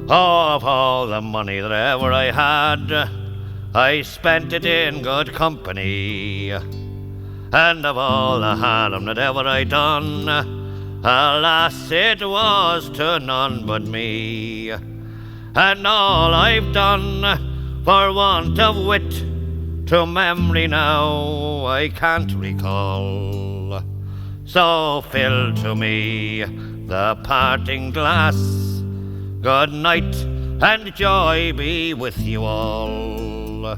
Oh, of all the money that ever I had, I spent it in good company. And of all the harm that ever I done, alas, it was to none but me. And all I've done, for want of wit, to memory now I can't recall. So fill to me the parting glass. Good night and joy be with you all.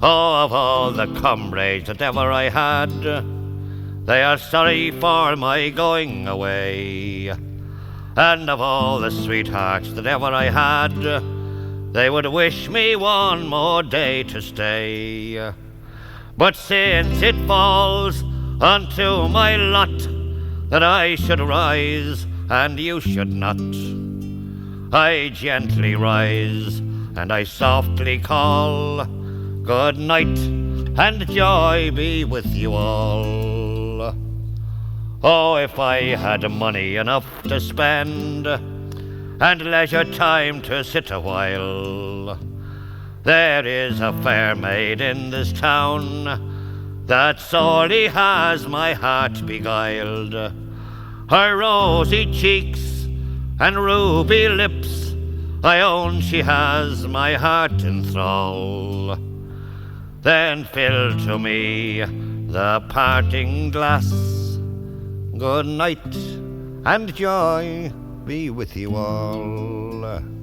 Oh, of all the comrades that ever I had, they are sorry for my going away. And of all the sweethearts that ever I had, they would wish me one more day to stay. But since it falls unto my lot that I should rise and you should not, I gently rise and I softly call, good night and joy be with you all. Oh, if I had money enough to spend and leisure time to sit a while, there is a fair maid in this town that sorely has my heart beguiled. Her rosy cheeks and ruby lips, I own she has my heart in thrall. Then fill to me the parting glass. Good night and joy be with you all.